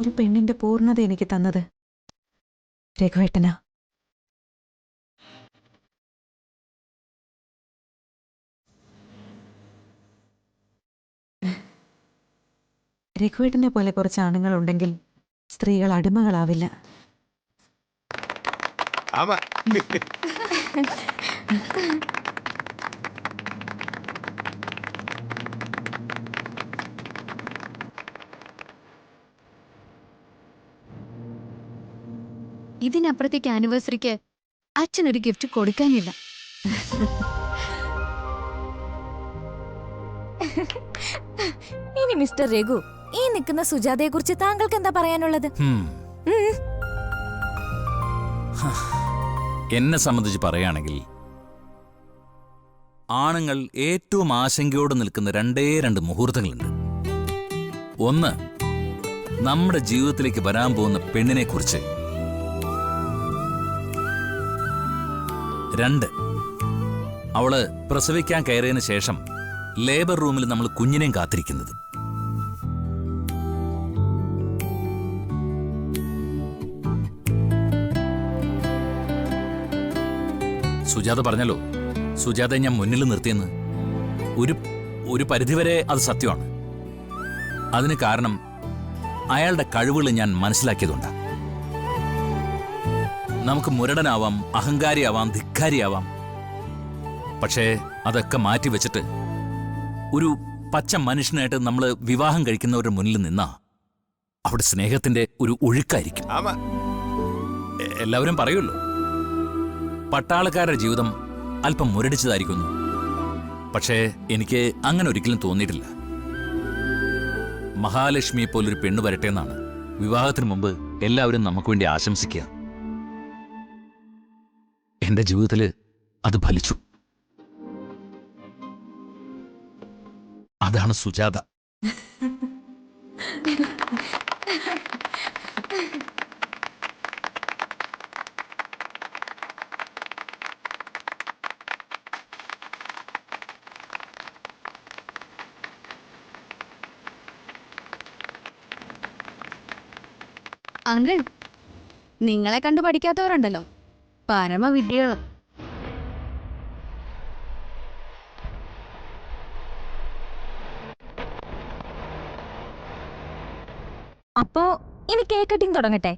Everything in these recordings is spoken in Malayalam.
ഒരു പെണ്ണിന്റെ പൂർണ്ണത എനിക്ക് തന്നത് രഘുവേട്ടനാ. രഘുവേട്ടനെ പോലെ കുറച്ച് ആണുങ്ങളുണ്ടെങ്കിൽ സ്ത്രീകൾ അടിമകളാവില്ല. ഇതിനപ്പുറത്തേക്ക് ആനിവേഴ്സറിക്ക് അച്ഛനൊരു ഗിഫ്റ്റ് കൊടുക്കാനില്ല. ഇനി മിസ്റ്റർ രഘു, ഈ നിൽക്കുന്ന സുജാതയെ കുറിച്ച് താങ്കൾക്ക് എന്താ പറയാനുള്ളത്? എന്നെ സംബന്ധിച്ച് പറയുകയാണെങ്കിൽ ആണുങ്ങൾ ഏറ്റവും ആശങ്കയോടെ നിൽക്കുന്ന രണ്ട് മുഹൂർത്തങ്ങളുണ്ട്. ഒന്ന്, നമ്മുടെ ജീവിതത്തിലേക്ക് വരാൻ പോകുന്ന പെണ്ണിനെ കുറിച്ച്. രണ്ട്, അവള് പ്രസവിക്കാൻ കയറിയതിന് ശേഷം ലേബർ റൂമിൽ നമ്മൾ കുഞ്ഞിനെയും കാത്തിരിക്കുന്നത്. സുജാത പറഞ്ഞല്ലോ, സുജാത ഞാൻ മുന്നിൽ നിർത്തിയെന്ന്. ഒരു പരിധിവരെ അത് സത്യമാണ്. അതിന് കാരണം അയാളുടെ കഴിവുകൾ ഞാൻ മനസ്സിലാക്കിയതുകൊണ്ടാണ്. നമുക്ക് മുരടനാവാം, അഹങ്കാരിയാവാം, ധിക്കാരിയാവാം. പക്ഷേ അതൊക്കെ മാറ്റിവെച്ചിട്ട് ഒരു പച്ച മനുഷ്യനായിട്ട് നമ്മൾ വിവാഹം കഴിക്കുന്നവരുടെ മുന്നിൽ നിന്നാ അവിടെ സ്നേഹത്തിന്റെ ഒരു ഒഴുക്കായിരിക്കും. എല്ലാവരും പറയുമല്ലോ, പട്ടാളക്കാരുടെ ജീവിതം അല്പം മുരടിച്ചതായിരിക്കുന്നു. പക്ഷേ എനിക്ക് അങ്ങനെ ഒരിക്കലും തോന്നിയിട്ടില്ല. മഹാലക്ഷ്മിയെ പോലൊരു പെണ്ണ് വരട്ടെ എന്നാണ് വിവാഹത്തിന് മുമ്പ് എല്ലാവരും നമുക്ക് വേണ്ടി ആശംസിക്കുക. എന്റെ ജീവിതത്തിൽ അത് ഫലിച്ചു. അതാണ് സുജാത. അങ്കിൾ, നിങ്ങളെ കണ്ടു പഠിക്കാത്തവരുണ്ടല്ലോ, പരമവിദ്യകൾ. അപ്പോ ഇനി കേക്ക് കട്ടിങ് തുടങ്ങട്ടെ.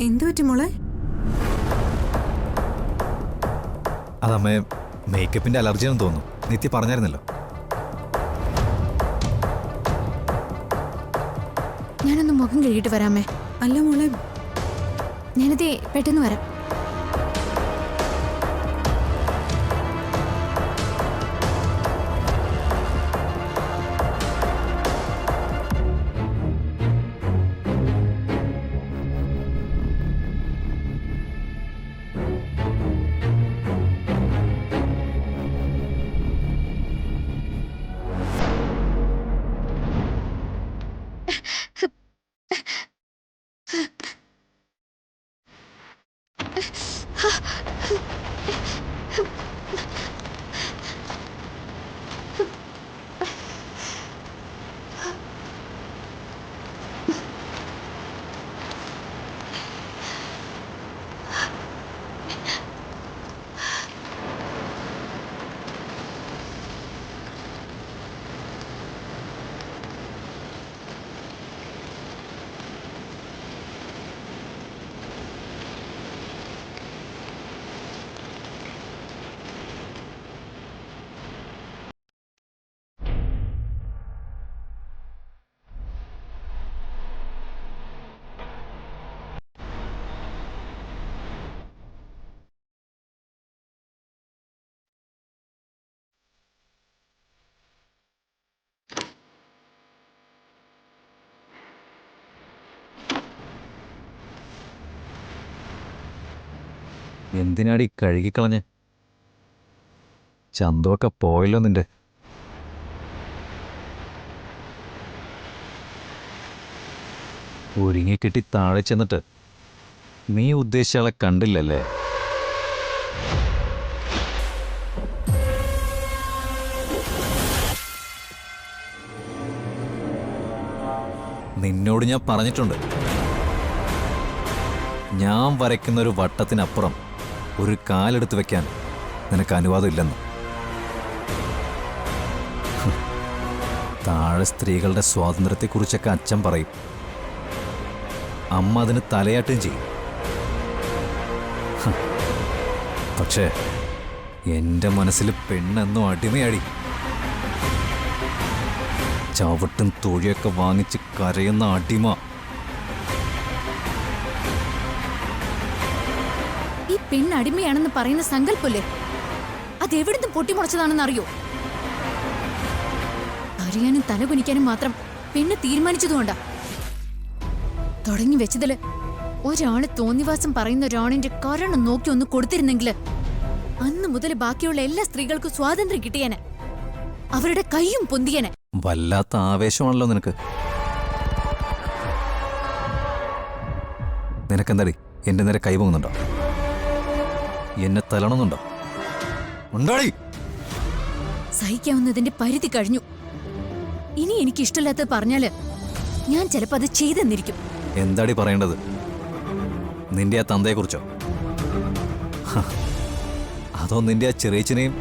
എന്തു പറ്റി മോളെ? അതമ്മേ മേക്കപ്പിന്റെ അലർജിയാണെന്ന് തോന്നുന്നു. നിത്യ പറഞ്ഞായിരുന്നല്ലോ. ഞാനൊന്ന് മുഖം കഴുകിയിട്ട് വരാമേ. അല്ല മോളെ, ഞാനത് പെട്ടെന്ന് വരാം. എന്തിനാടി കഴുകിക്കളഞ്ഞ്? ചന്തമൊക്കെ പോയല്ലോ നിന്റെ. ഒരുങ്ങിക്കെട്ടി താഴെ ചെന്നിട്ട് നീ ഉദ്ദേശിച്ച ആളെ കണ്ടില്ലല്ലേ? നിന്നോട് ഞാൻ പറഞ്ഞിട്ടുണ്ട്, ഞാൻ വരയ്ക്കുന്നൊരു വട്ടത്തിനപ്പുറം ഒരു കാലെടുത്ത് വെക്കാൻ നിനക്ക് അനുവാദമില്ലെന്ന്. താഴെ സ്ത്രീകളുടെ സ്വാതന്ത്ര്യത്തെക്കുറിച്ചൊക്കെ അച്ഛൻ പറയും, അമ്മ അതിന് തലയാട്ടും ചെയ്യും. പക്ഷേ എൻ്റെ മനസ്സിൽ പെണ്ണെന്നും അടിമയാടി. ചവിട്ടും തൊഴിയൊക്കെ വാങ്ങിച്ച് കരയുന്ന അടിമ. ഈ പെണ്ണടിമയാണെന്ന് പറയുന്ന സങ്കല്പല്ലേ, അതെവിടുന്ന് പൊട്ടിമുളച്ചതാണെന്ന് അറിയോ? അറിയാനും തലകുനിക്കാനും മാത്രം പെണ്ണ് തീരുമാനിച്ചതുകൊണ്ടാ. തുടങ്ങി വെച്ചതില് ഒരാള് തോന്നിവാസം പറയുന്ന ഒരാണിന്റെ കാരണം നോക്കി ഒന്ന് കൊടുത്തിരുന്നെങ്കില് അന്ന് മുതൽ ബാക്കിയുള്ള എല്ലാ സ്ത്രീകൾക്കും സ്വാതന്ത്ര്യം കിട്ടിയേനെ, അവരുടെ കൈയും പൊന്തിയേനെ. വല്ലാത്ത ആവേശമാണല്ലോ നിനക്ക്. നിനക്കെന്താടി എന്റെ നേരെ കൈ പൊങ്ങുന്നുണ്ടോ? എന്നെ തലണമെന്നുണ്ടോ? ഉണ്ടാടി. സഹിക്കാവുന്നതിന്റെ പരിധി കഴിഞ്ഞു. ഇനി എനിക്ക് ഇഷ്ടമില്ലാത്തത് പറഞ്ഞാല് ഞാൻ ചിലപ്പോ അത് ചെയ്തെന്നിരിക്കും. എന്താടി പറയേണ്ടത്? നിന്റെ ആ തന്തയെക്കുറിച്ചോ? അതോ നിന്റെ ആ ചെറിയച്ചനെയും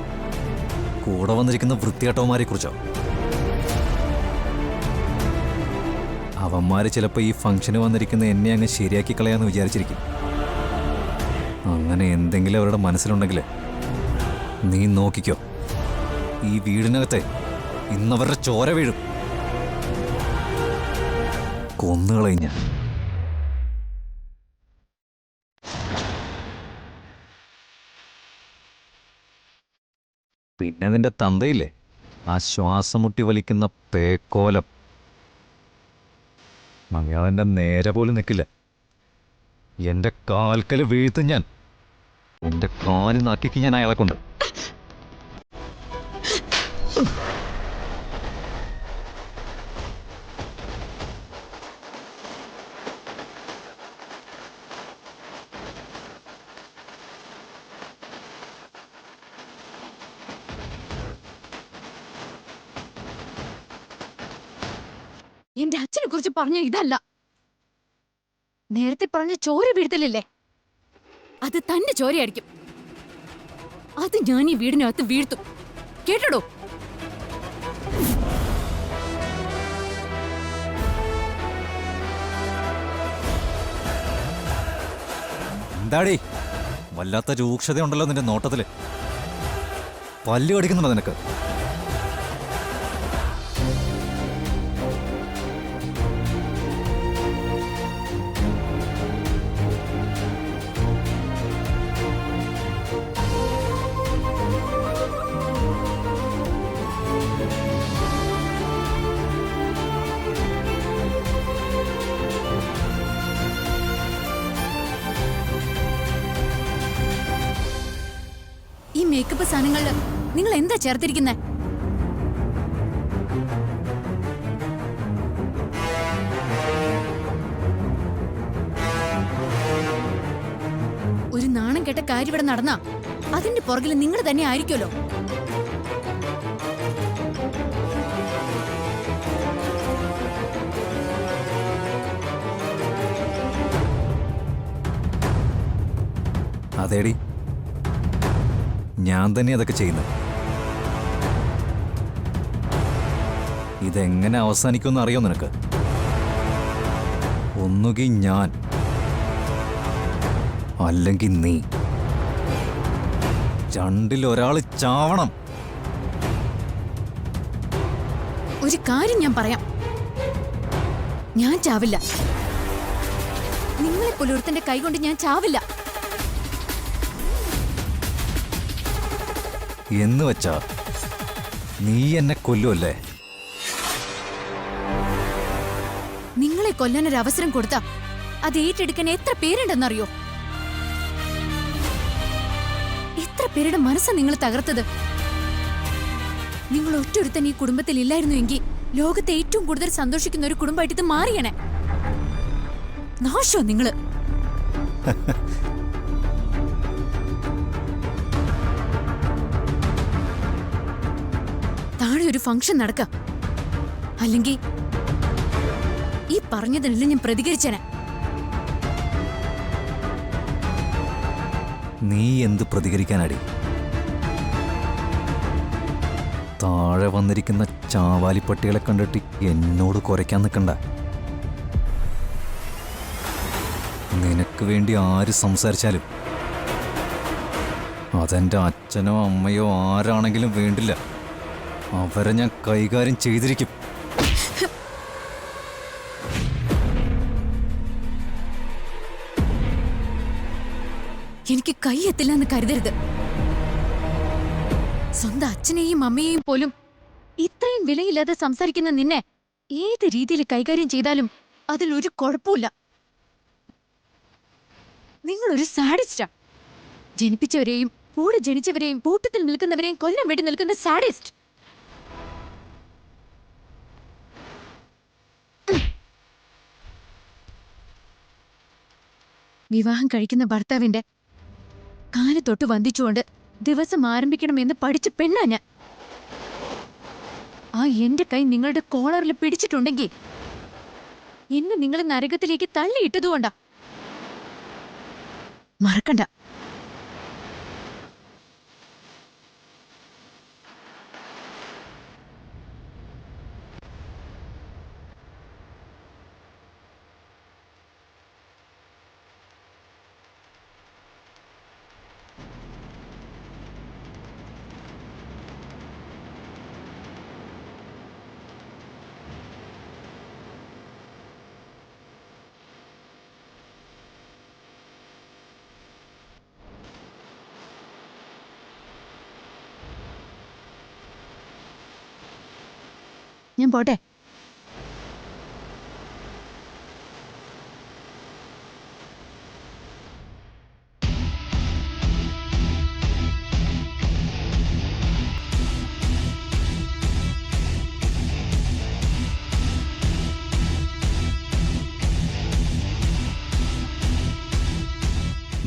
കൂടെ വന്നിരിക്കുന്ന വൃത്തികെട്ടവന്മാരെ കുറിച്ചോ? അവന്മാര് ചിലപ്പോൾ ഈ ഫംഗ്ഷന് വന്നിരിക്കുന്ന എന്നെ അങ്ങ് ശരിയാക്കി കളയാന്ന് വിചാരിച്ചിരിക്കും. അങ്ങനെ എന്തെങ്കിലും അവരുടെ മനസ്സിലുണ്ടെങ്കിൽ നീ നോക്കിക്കോ, ഈ വീടിനകത്തെ ഇന്നവരുടെ ചോര വീഴും. കൊന്നുകളയും ഞാൻ. പിന്നെ നിന്റെ തന്തയില്ലേ, ആ ശ്വാസം മുട്ടി വലിക്കുന്ന പേക്കോലം, മങ്ങാതെൻ്റെ നേരെ പോലും നിൽക്കില്ല. എൻ്റെ കാൽക്കല് വീഴ്ത്തും ഞാൻ. എൻ്റെ കാല് നാക്കിക്ക് ഞാൻ അയാളെ കൊണ്ട്. എന്റെ അച്ഛനെ കുറിച്ച് പറഞ്ഞ ഇതല്ല, നേരത്തെ പറഞ്ഞ ചോര വീഴ്ത്തലില്ലേ, അത് തന്റെ ചോരയായിരിക്കും. അത് ഞാൻ ഈ വീടിനകത്ത് വീഴ്ത്തും, കേട്ടടോ? എന്താടി വല്ലാത്ത രൂക്ഷതയുണ്ടല്ലോ നിന്റെ നോട്ടത്തില്. പല്ല് കടിക്കുന്നുണ്ടോ നിനക്ക്? ഈ മേക്കപ്പ് സാധനങ്ങളിൽ നിങ്ങൾ എന്താ ചേർത്തിരിക്കുന്നേ? ഒരു നാണം കെട്ട കാര്യം ഇവിടെ നടന്നാ അതിന്റെ പുറകിൽ നിങ്ങൾ തന്നെ ആയിരിക്കുമല്ലോ. അതേടി, ഞാൻ തന്നെ അതൊക്കെ ചെയ്യുന്നത്. ഇതെങ്ങനെ അവസാനിക്കുമെന്ന് അറിയോ നിനക്ക്? ഒന്നുകിൽ ഞാൻ, അല്ലെങ്കിൽ നീ. രണ്ടിലൊരാൾ ചാവണം. ഒരു കാര്യം ഞാൻ പറയാം, ഞാൻ ചാവില്ല. നിങ്ങളെ പുലർത്തിന്റെ കൈ കൊണ്ട് ഞാൻ ചാവില്ല. എന്ന് വെച്ചാ നീ എന്നെ കൊല്ലുമല്ലേ? നിങ്ങളെ കൊല്ലാൻ ഒരു അവസരം കൊടുത്താ അത് ഏറ്റെടുക്കാൻ എത്ര പേരുണ്ടെന്നറിയോ? എത്ര പേരുടെ മനസ്സാ നിങ്ങൾ തകർത്തത്. നിങ്ങൾ ഒറ്റൊരുത്തൻ ഈ കുടുംബത്തിൽ ഇല്ലായിരുന്നുവെങ്കിൽ ലോകത്തെ ഏറ്റവും കൂടുതൽ സന്തോഷിക്കുന്ന ഒരു കുടുംബമായിട്ട് ഇത് മാറിയണേ. നാശോ നിങ്ങള്. താഴെ ഒരു ഫംഗ്ഷൻ നടക്ക, അല്ലെങ്കിൽ ഈ പറഞ്ഞതിനെല്ലാം ഞാൻ പ്രതികരിച്ചേനെ. നീ എന്ത് പ്രതികരിക്കാനടി? താഴെ വന്നിരിക്കുന്ന ചാവാലിപ്പട്ടികളെ കണ്ടിട്ട് എന്നോട് കുരയ്ക്കാൻ നിൽക്കണ്ട. നിനക്ക് വേണ്ടി ആര് സംസാരിച്ചാലും അതെന്റെ അച്ഛനോ അമ്മയോ ആരാണെങ്കിലും വേണ്ടില്ല, അവരെ ഞാൻ കൈകാര്യം ചെയ്തിരിക്കും. എനിക്ക് കൈ എത്തില്ല എന്ന് കരുതരുത്. സ്വന്തം അച്ഛനെയും അമ്മയെയും പോലും ഇത്രയും വിലയില്ലാതെ സംസാരിക്കുന്ന നിന്നെ ഏത് രീതിയിൽ കൈകാര്യം ചെയ്താലും അതിലൊരു കുഴപ്പമില്ല. നിങ്ങളൊരു സാഡിസ്റ്റാ. ജനിപ്പിച്ചവരെയും കൂടെ ജനിച്ചവരെയും കൂട്ടത്തിൽ നിൽക്കുന്നവരെയും കൊല്ലാൻ വേണ്ടി നിൽക്കുന്ന സാഡിസ്റ്റ്. വിവാഹം കഴിക്കുന്ന ഭർത്താവിന്റെ കാല് തൊട്ട് വന്ദിച്ചുകൊണ്ട് ദിവസം ആരംഭിക്കണമെന്ന് പഠിച്ച പെണ്ണാ ഞാൻ. ആ എന്റെ കൈ നിങ്ങളുടെ കോളറിൽ പിടിച്ചിട്ടുണ്ടെങ്കിൽ എന്നെ നിങ്ങൾ നരകത്തിലേക്ക് തള്ളിയിട്ടതുകൊണ്ടാ. മറക്കണ്ട. ഞാൻ പോട്ടെ.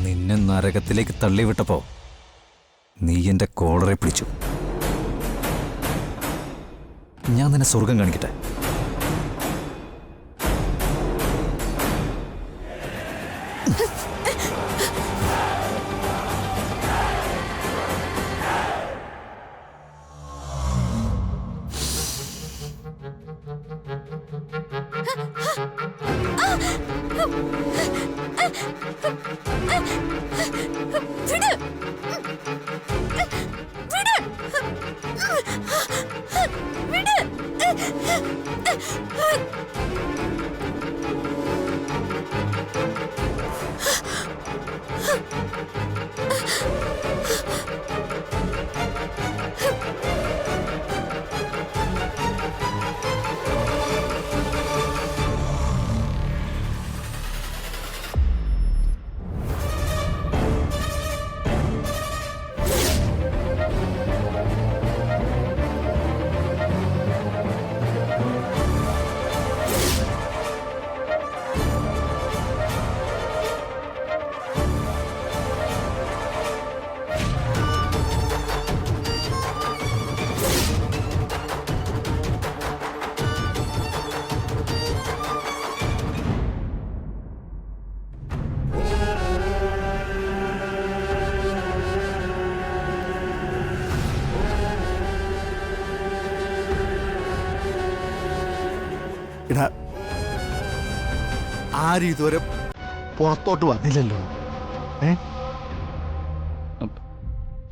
നിന്നെ നരകത്തിലേക്ക് തള്ളിവിട്ടപ്പോ നീ എന്റെ കോളറെ പിടിച്ചു. ഞാൻ നിന്നെ സ്വർഗം കാണിക്കട്ടെ. എടാ, ആരും ഇതുവരെ പുറത്തോട്ട് വന്നില്ലല്ലോ.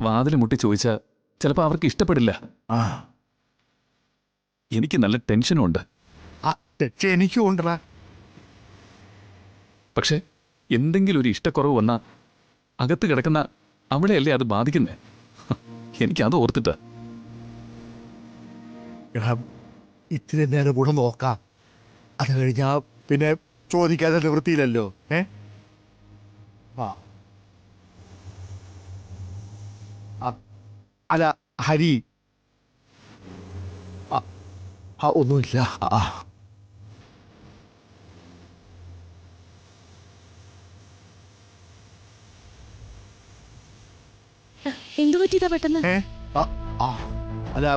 വാതിൽ മുട്ടി ചോദിച്ചാൽ ചിലപ്പോൾ അവർക്ക് ഇഷ്ടപ്പെടില്ല. ആ എനിക്ക് നല്ല ടെൻഷനും ഉണ്ട്. തെറ്റ് എനിക്കും ഉണ്ടടാ. പക്ഷേ എന്തെങ്കിലും ഒരു ഇഷ്ടക്കുറവ് വന്നാൽ അകത്ത് കിടക്കുന്ന അവളെയല്ലേ അത് ബാധിക്കുന്നേ. എനിക്കത് ഓർത്തിട്ടാ. എടാ, ഇത്തിരി നേരം കൂടെ നോക്കാം. അത് കഴിഞ്ഞാൽ പിന്നെ ചോദിക്കാതെ നിവൃത്തിയില്ലല്ലോ. അല്ല ഹരി, ഒന്നുമില്ല. എന്തു പറ്റിയതാ പെട്ടെന്ന്? അല്ല,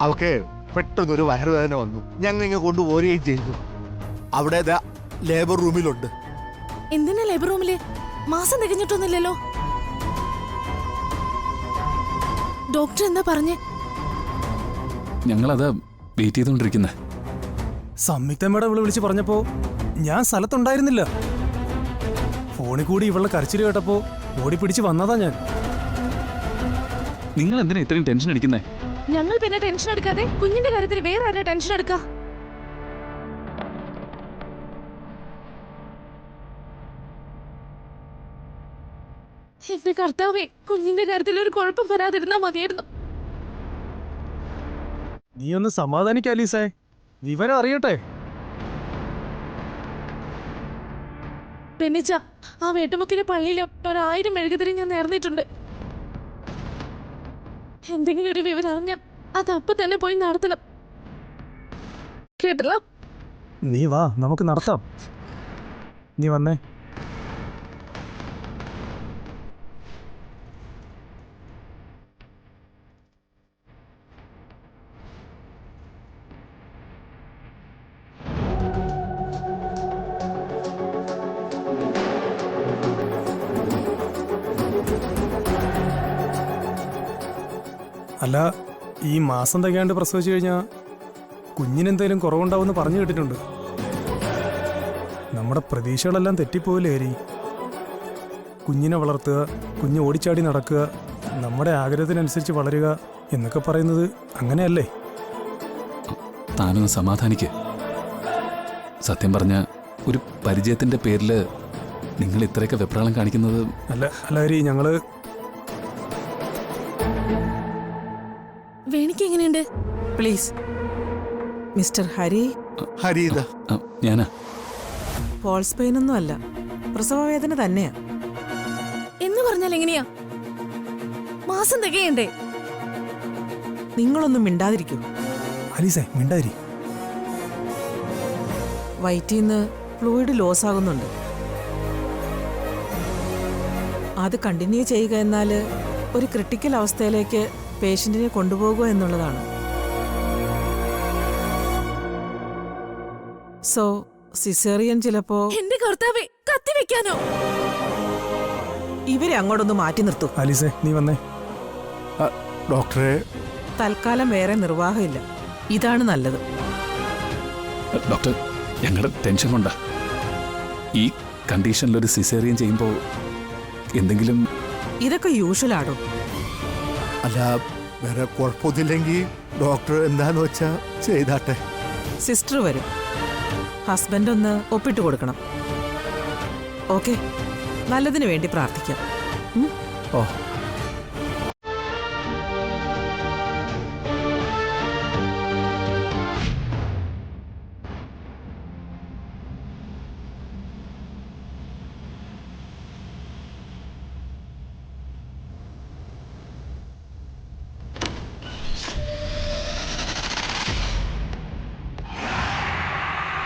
അവൾക്ക് പെട്ടെന്നൊരു വയറുവേദന വന്നു. ഞങ്ങൾ ഇങ്ങനെ കൊണ്ടുപോരുകയും ചെയ്തു. അവിടെ ലേബർ റൂമിലുണ്ട്. എന്തിനാ ലേബർ റൂമില്? മാസം തികഞ്ഞിട്ടൊന്നുമില്ലല്ലോ. ഡോക്ടർ എന്താ പറഞ്ഞേ? ഞങ്ങളത് വെയിറ്റ് ചെയ്തുകൊണ്ടിരിക്കുന്നത്. സംയുക്തമ്മയുടെ ഇവള് വിളിച്ച് പറഞ്ഞപ്പോ ഞാൻ സ്ഥലത്തുണ്ടായിരുന്നില്ല. ഫോണിൽ കൂടി ഇവളുടെ കരച്ചിൽ കേട്ടപ്പോ ഓടിപ്പിടിച്ച് വന്നതാ ഞാൻ. നിങ്ങൾ എന്തിനാ ഇത്രയും ടെൻഷൻ അടിക്കുന്നേ? ഞങ്ങൾ പിന്നെ ടെൻഷൻ എടുക്കാതെ കുഞ്ഞിന്റെ കാര്യത്തിൽ വേറെ ആരാ ടെൻഷൻ എടുക്ക? എന്റെ കർത്താവേ, കുഞ്ഞിന്റെ കാര്യത്തിൽ ഒരു കുഴപ്പം വരാതിരുന്നാ മതിയായിരുന്നു. നീ ഒന്ന് സമാധാനിക്ക അലീസേ, വിവരം അറിയട്ടെ. പെണ്ണിച്ച, ആ വേട്ടുമുക്കിലെ പള്ളിയിലെ 1000 മെഴുകുതിരി ഞാൻ നേർന്നിട്ടുണ്ട്. എന്തെങ്കിലും ഒരു വിവരം അറിഞ്ഞാൽ അത് അപ്പൊ തന്നെ പോയി നടത്തണം. കേട്ടല്ലോ? നീ വാ, നമുക്ക് നടത്താം. നീ വന്നേ. അല്ല, ഈ മാസം തികയാണ്ട് പ്രസവിച്ചു കഴിഞ്ഞാൽ കുഞ്ഞിനെന്തേലും കുറവുണ്ടാവുമെന്ന് പറഞ്ഞു കേട്ടിട്ടുണ്ട്. നമ്മുടെ പ്രതീക്ഷകളെല്ലാം തെറ്റിപ്പോയില്ലേ ഹരി? കുഞ്ഞിനെ വളർത്തുക, കുഞ്ഞ് ഓടിച്ചാടി നടക്കുക, നമ്മുടെ ആഗ്രഹത്തിനനുസരിച്ച് വളരുക എന്നൊക്കെ പറയുന്നത് അങ്ങനെയല്ലേ? താനൊന്ന് സമാധാനിക്ക്. സത്യം പറഞ്ഞ ഒരു പരിചയത്തിന്റെ പേരിൽ നിങ്ങൾ ഇത്രയൊക്കെ വെപ്രാളം കാണിക്കുന്നത്. അല്ല ഹരി, ഞങ്ങള് വേണിക്ക് എങ്ങനെയുണ്ട്? പ്ലീസ് മിസ്റ്റർ ഹരി, ഹരി ഇതാ. ഞാനാ. ഫോൾസ് പെയിൻ ഒന്നും അല്ല, പ്രസവവേദന തന്നെയാ. എന്ന് പറഞ്ഞാൽ എങ്ങനെയാ? മാസം തികയണ്ടേ? നിങ്ങളൊന്നും മിണ്ടാതിരിക്കൂ. അലീസേ, മിണ്ടാരി. വയറ്റിന്ന് ഫ്ലൂയിഡ് ലോസ് ആകുന്നുണ്ട്. അത് കണ്ടിന്യൂ ചെയ്യുക എന്നാൽ ഒരു ക്രിട്ടിക്കൽ അവസ്ഥയിലേക്ക് പേഷ്യന്റിനെ കൊണ്ടുപോകുക എന്നുള്ളതാണ്. സോ സിസേറിയൻ ചിലപ്പോ. എന്റെ കർത്താവേ, കത്തിവെക്കാനോ? ഇവരെ അങ്ങോട്ടൊന്ന് മാറ്റി നിർത്തൂ. അലീസേ, നീ വന്നേ. ഡോക്ടറെ, തൽക്കാലം വേറെ നിർവാഹമില്ല, ഇതാണ് നല്ലത്. ഡോക്ടർ, ഞങ്ങളുടെ ടെൻഷൻ കൊണ്ടാ. ഈ കണ്ടീഷനിലൊരു സിസേറിയൻ ചെയ്യുമ്പോൾ എന്തെങ്കിലും ഇതൊക്കെ യൂഷ്വൽ ആടോ. അല്ല, വേറെ കുഴപ്പമൊന്നുമില്ലെങ്കിൽ ഡോക്ടർ എന്താന്ന് വെച്ചാ ചെയ്താട്ടെ. സിസ്റ്റർ വരും. ഹസ്ബൻഡ് ഒന്ന് ഒപ്പിട്ട് കൊടുക്കണം. ഓക്കെ, നല്ലതിന് വേണ്ടി പ്രാർത്ഥിക്കാം. ഓ